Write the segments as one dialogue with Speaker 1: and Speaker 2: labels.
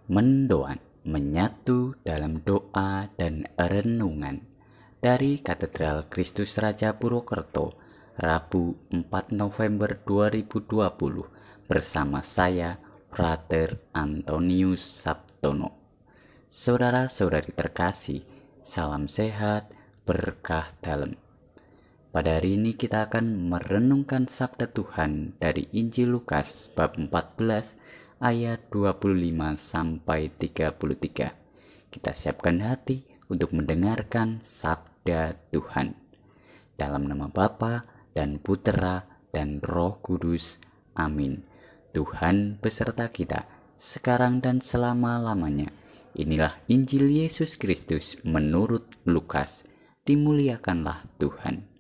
Speaker 1: Mendoan menyatu dalam doa dan renungan dari Katedral Kristus Raja Purwokerto, Rabu 4 November 2020 bersama saya, Frater Antonius Sabtono. Saudara-saudari terkasih, salam sehat, berkah dalam. Pada hari ini kita akan merenungkan sabda Tuhan dari Injil Lukas bab 14 ayat 25 sampai 33. Kita siapkan hati untuk mendengarkan sabda Tuhan. Dalam nama Bapa dan Putera dan Roh Kudus. Amin. Tuhan beserta kita sekarang dan selama-lamanya. Inilah Injil Yesus Kristus menurut Lukas. Dimuliakanlah Tuhan.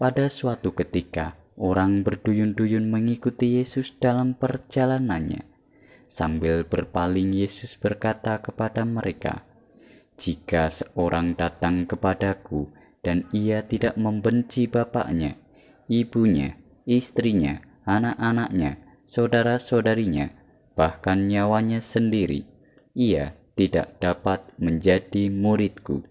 Speaker 1: Pada suatu ketika, orang berduyun-duyun mengikuti Yesus dalam perjalanannya. Sambil berpaling, Yesus berkata kepada mereka, "Jika seorang datang kepadaku dan ia tidak membenci bapaknya, ibunya, istrinya, anak-anaknya, saudara-saudarinya, bahkan nyawanya sendiri, ia tidak dapat menjadi muridku.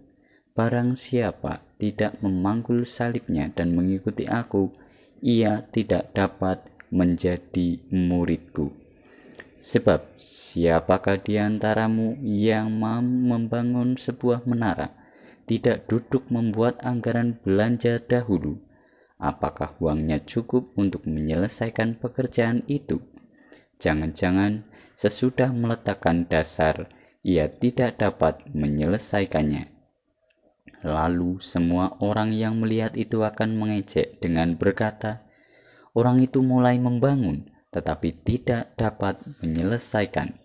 Speaker 1: Barang siapa tidak memanggul salibnya dan mengikuti aku, ia tidak dapat menjadi muridku. Sebab siapakah di antaramu yang mau membangun sebuah menara, tidak duduk membuat anggaran belanja dahulu? Apakah uangnya cukup untuk menyelesaikan pekerjaan itu? Jangan-jangan sesudah meletakkan dasar, ia tidak dapat menyelesaikannya. Lalu semua orang yang melihat itu akan mengejek dengan berkata, orang itu mulai membangun tetapi tidak dapat menyelesaikan.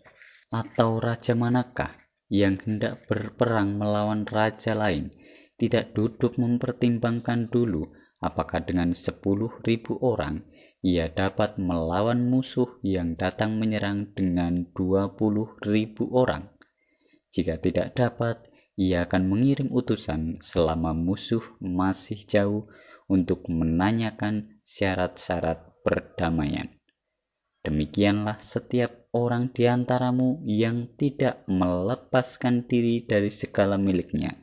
Speaker 1: Atau raja manakah yang hendak berperang melawan raja lain tidak duduk mempertimbangkan dulu apakah dengan 10.000 orang ia dapat melawan musuh yang datang menyerang dengan 20.000 orang? Jika tidak dapat, ia akan mengirim utusan selama musuh masih jauh untuk menanyakan syarat-syarat perdamaian. Demikianlah setiap orang di antaramu yang tidak melepaskan diri dari segala miliknya,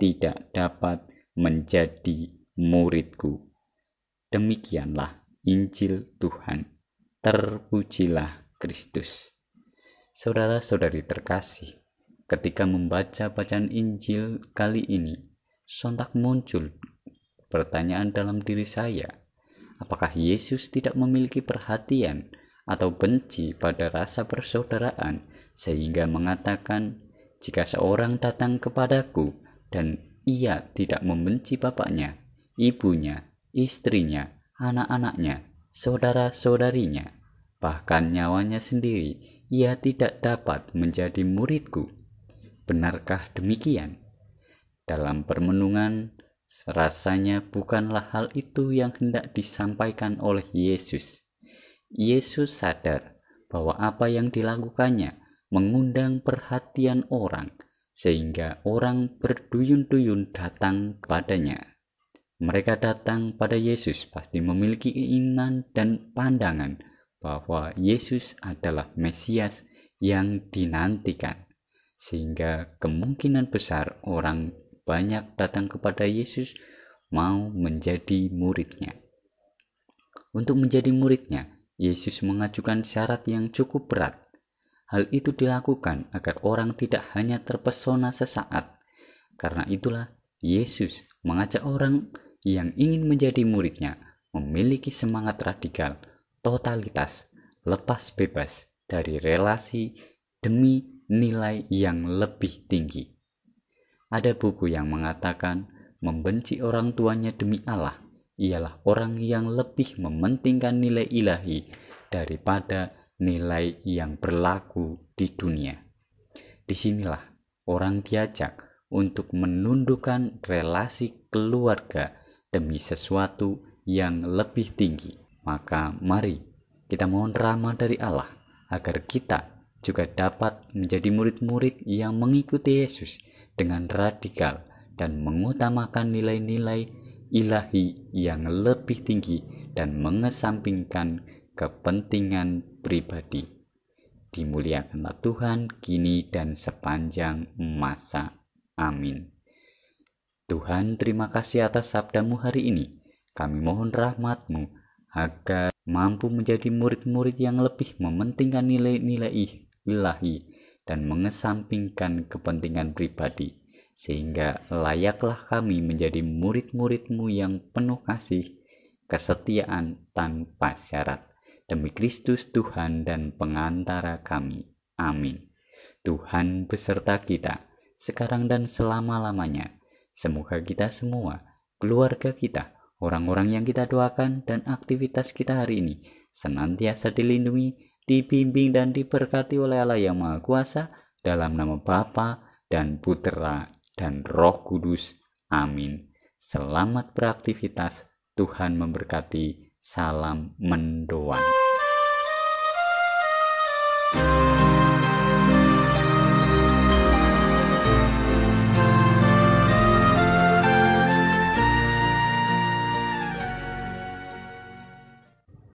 Speaker 1: tidak dapat menjadi muridku." Demikianlah Injil Tuhan. Terpujilah Kristus. Saudara-saudari terkasih, ketika membaca bacaan Injil kali ini, sontak muncul pertanyaan dalam diri saya. Apakah Yesus tidak memiliki perhatian atau benci pada rasa persaudaraan sehingga mengatakan, "Jika seorang datang kepadaku dan ia tidak membenci bapaknya, ibunya, istrinya, anak-anaknya, saudara-saudarinya, bahkan nyawanya sendiri, ia tidak dapat menjadi muridku." Benarkah demikian? Dalam permenungan, rasanya bukanlah hal itu yang hendak disampaikan oleh Yesus. Yesus sadar bahwa apa yang dilakukannya mengundang perhatian orang, sehingga orang berduyun-duyun datang kepadanya. Mereka datang pada Yesus pasti memiliki keinginan dan pandangan bahwa Yesus adalah Mesias yang dinantikan. Sehingga kemungkinan besar orang banyak datang kepada Yesus mau menjadi muridnya. Untuk menjadi muridnya, Yesus mengajukan syarat yang cukup berat. Hal itu dilakukan agar orang tidak hanya terpesona sesaat. Karena itulah Yesus mengajak orang yang ingin menjadi muridnya memiliki semangat radikal, totalitas, lepas bebas dari relasi demi nilai yang lebih tinggi. Ada buku yang mengatakan membenci orang tuanya demi Allah ialah orang yang lebih mementingkan nilai ilahi daripada nilai yang berlaku di dunia. Disinilah orang diajak untuk menundukkan relasi keluarga demi sesuatu yang lebih tinggi. Maka mari kita mohon rahmat dari Allah agar kita juga dapat menjadi murid-murid yang mengikuti Yesus dengan radikal dan mengutamakan nilai-nilai ilahi yang lebih tinggi dan mengesampingkan kepentingan pribadi. Dimuliakanlah Tuhan kini dan sepanjang masa. Amin. Tuhan, terima kasih atas sabda-Mu hari ini. Kami mohon rahmat-Mu agar mampu menjadi murid-murid yang lebih mementingkan nilai-nilai ilahi dan mengesampingkan kepentingan pribadi, sehingga layaklah kami menjadi murid-murid-Mu yang penuh kasih, kesetiaan tanpa syarat. Demi Kristus Tuhan dan pengantara kami. Amin. Tuhan beserta kita, sekarang dan selama-lamanya. Semoga kita semua, keluarga kita, orang-orang yang kita doakan, dan aktivitas kita hari ini senantiasa dilindungi, dibimbing, dan diberkati oleh Allah yang Maha Kuasa, dalam nama Bapa dan Putera dan Roh Kudus. Amin. Selamat beraktivitas. Tuhan memberkati. Salam mendoan.